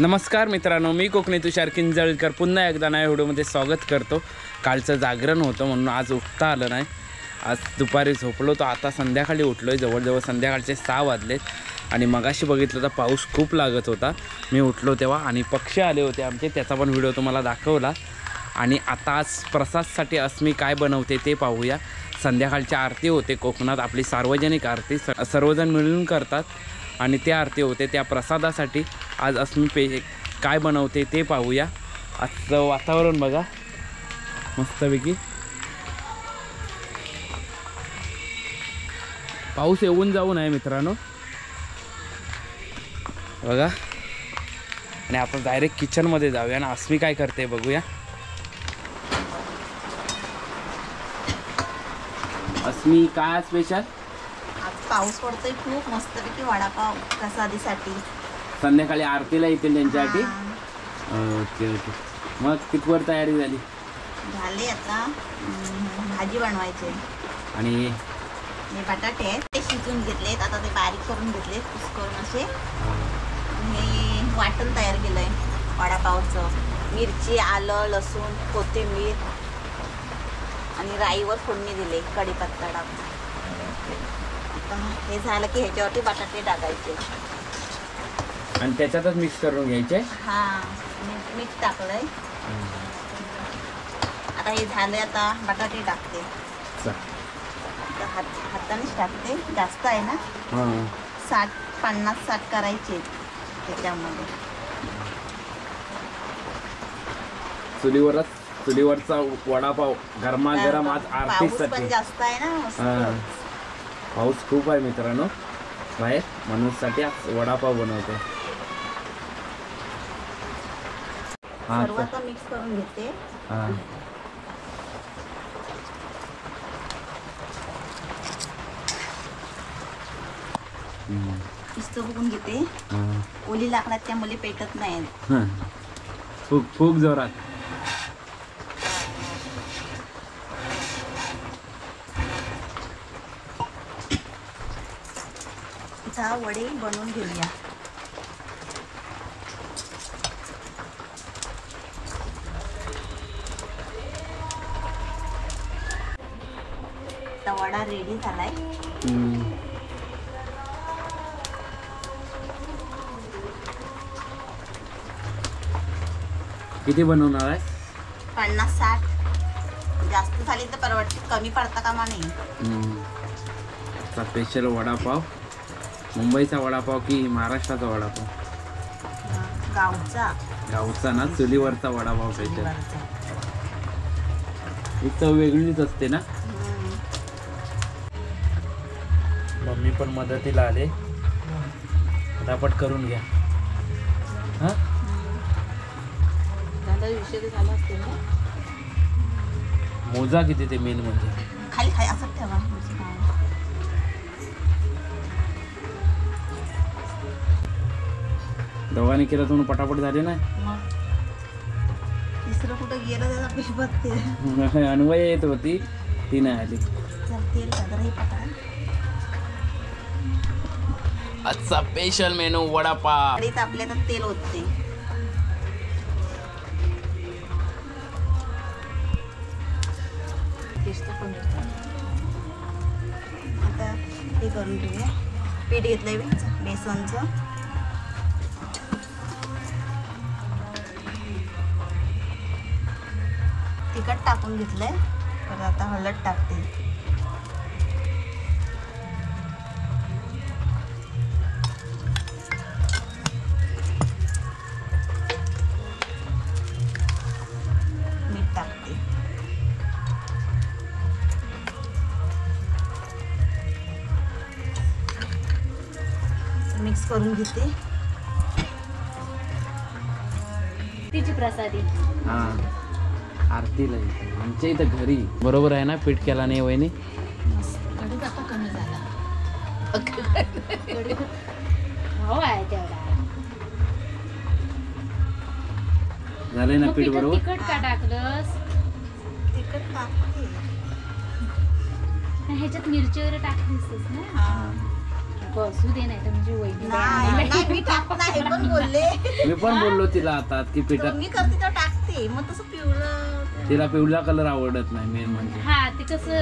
नमस्कार मित्रांनो, मी कोकणी तुषार किंजळकर पुन्हा एकदा नव्या व्हिडिओमध्ये स्वागत करतो। कालचं जागरण होतं म्हणून आज उठता आलं नाही। आज दुपारी झोपलो तो आता संध्याकाळी उठलो आहे। जवळजवळ संध्याकाळचे 6 वाजलेत आणि मगाशी बघितलं तर पाऊस खूप लागत होता मी उठलो तेव्हा आणि पक्षी आले होते आमचे, त्याचा पण व्हिडिओ तुम्हाला दाखवला। आणि आता आज प्रसादसाठी अस्मी काय बनवते ते पाहूया। संध्याकाळची आरती होते कोकणात, आपली सार्वजनिक आरती सर्वजण मिळून करतात आणि त्या आरती होते। त्या प्रसादासाठी आज अस्मी काय बनवते ते पाहूया। आजचं वातावरण बघा मस्तपैकी, पाऊस येऊन जाऊन आहे मित्रांनो बघा। आणि आपण डायरेक्ट किचनमध्ये जाऊया आणि अस्मी काय करते बघूया। अस्मी काय स्पेशल? आज पाऊस पडतोय खूप मस्तपैकी वडापाव प्रसादीसाठी। संध्याकाळी आरतीला येतील त्यांच्यासाठी। ओके ओके, मग कितवर तयारी झाली? झाले आता भाजी बनवायची आणि हे बटाटे आहेत ते शिजून घेतलेत, आता ते बारीक करून घेतलेत कुस्करून असे। हे वाटण तयार केलंय वडापावचं, मिरची, आलं, लसूण, कोथिंबीर आणि राईवर फोडणी दिली, कढीपत्ता टाकून। आता हे झालं की ह्याच्यावरती बटाटे टाकायचे आणि त्याच्यातच मिक्स करून घ्यायचे। हा, मीठ टाकलंय आता हे झालंय। आता बटाटे टाकते, हातानेच टाकते, जास्त आहे ना। 50-60 करायचे त्याच्यामध्ये। चुलीवरचा वडापाव गरमागरम आज आरतीसाठी। पाऊस पण जास्त आहे ना, मस्त पाऊस खूप आहे मित्रांनो बाहेर, म्हणूनसाठी आज वडापाव बनवतो। सर्व आता मिक्स करून घेते। पिस्तो बघून घेते, ओली लाकडात त्यामुळे पेटत नाही। खूप जोरात आता वडे बनवून घेऊया। वडा रेडी झालाय। किती बनवणार आहे? 50-60, जास्त झाली तर परवडते, कमी पडता कामा नाही। स्पेशल वडापाव, मुंबईचा वडापाव की महाराष्ट्राचा वडापाव? गावचा ना, चुलीवरचा वडापाव स्पेशल। ही चव वेगळीच असते ना। मम्मी पण मदतीला आले, पटापट करून घ्या। हा, मोजा किती ते मेन म्हणजे खाली असं ठेवा। दोघांनी केलं म्हणून पटापट झाले ना। तिसरं कुठं गेलं त्याचा पेशपत अन्वय येत होती, ती नाही आली। तेल आजचा स्पेशल मेनू वडापाव। आपल्या तर तेल होते, आता हे करून घेऊया। पीठ घेतलंय बेसनचं, तिखट टाकून घेतलंय, तर आता हळद टाकते। मीठ टाकते, मिक्स करून घेते। तिची प्रसादी आरतीला आमच्या इथं घरी बरोबर आहे ना, पीठ केला नाही वहिनी? कढीपत्ता कमी झाला, भाव आहे तेवढा। झालंय ना पीठ बरोबर? तिखट का टाकलंस? तिखट टाकते, ह्याच्यात मिरची वगैरे टाकलीस ना? बसू दे नाही तर म्हणजे वहिनी नाही मी टाकत नाही पण बोलले मी पण बोललो तिला आता की पिठा मी करते तेव्हा टाकते मग तसं पिवळं तिला पिवळा कलर आवडत नाही मेन म्हणजे हा ते कसं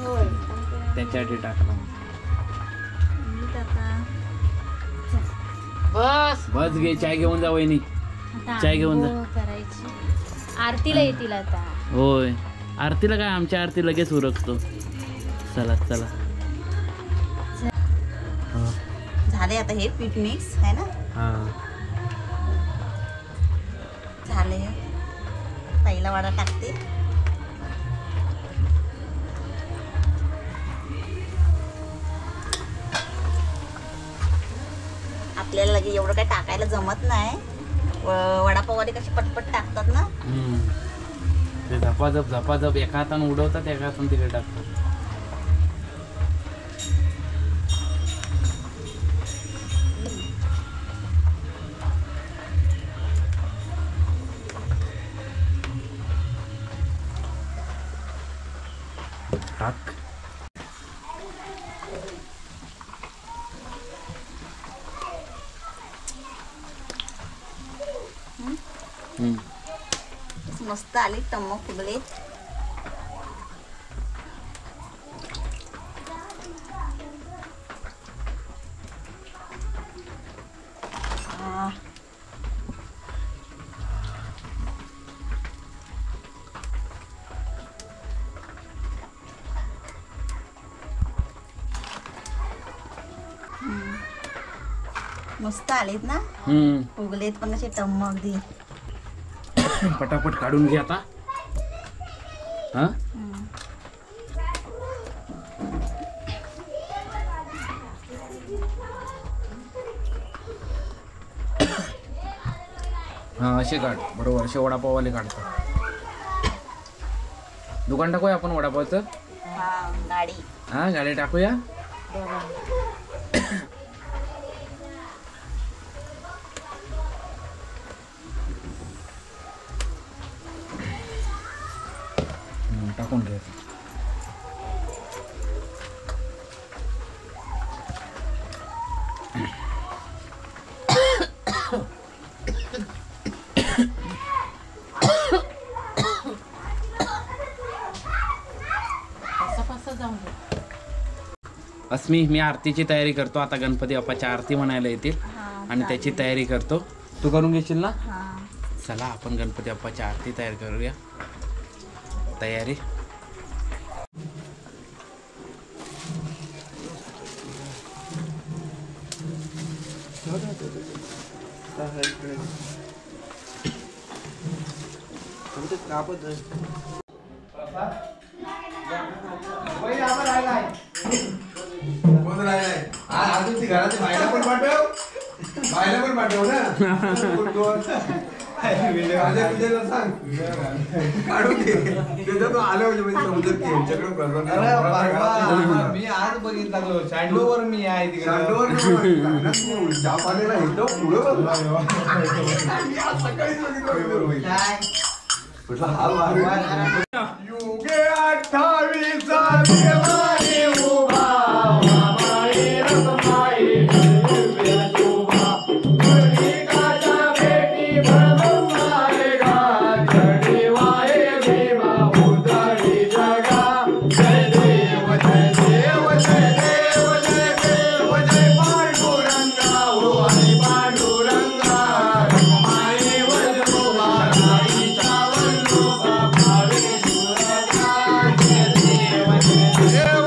होय त्याच्यासाठी टाकला. मी आता बस बस घे चाय घेऊन जा वहिनी. आता चाय घेऊन जा. आंघोळ करायची आरतीला येतील आता. होय आरतीला काय आमच्या आरती लगेच उरकतो. चला चला झाले आता हे पीठ मिक्स आहे ना हा झाले पहिला वडा टाकते आपल्याला लगे एवढं काय टाकायला जमत नाही वडापाववाले कशी पटपट टाकतात ना ते झपाझप एका हातानं उडवतात एका हातानं तिकडे टाकतात. टाक मस्त आले टम्म फुगले मस्त आलेत ना फुगलेत पण असे टम्म अगदी पटापट काढून घे आता. हा हा असे काढ बरोबर असे वडापाववाले काढतात. दुकान टाकूया आपण वडापावचं. हा गाडी हा गाडी टाकूया. टाकून घे. अस्मी मी आरतीची तयारी करतो आता. गणपती बाप्पाची आरती म्हणायला येतील आणि त्याची तयारी करतो. तू करून घेशील ना. चला आपण गणपती बाप्पाची आरती तयार करूया. तयारी घराच्या बाहेर पण पाठव ना सांग काढून घे आलं मी आज बघितला सँडोवर मी आहे तिकडे युगे 28 Yeah.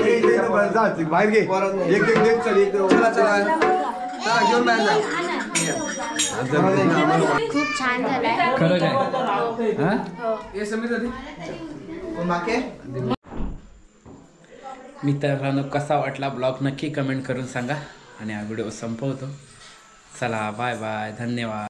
बाहेर घे एक चल एक चला चला घेऊन बाहेर जा. खूप छान झालाय. खरं काय हा? मित्रांनो कसा वाटला ब्लॉग नक्की कमेंट करून सांगा आणि हा व्हिडिओ संपवतो. चला बाय बाय धन्यवाद.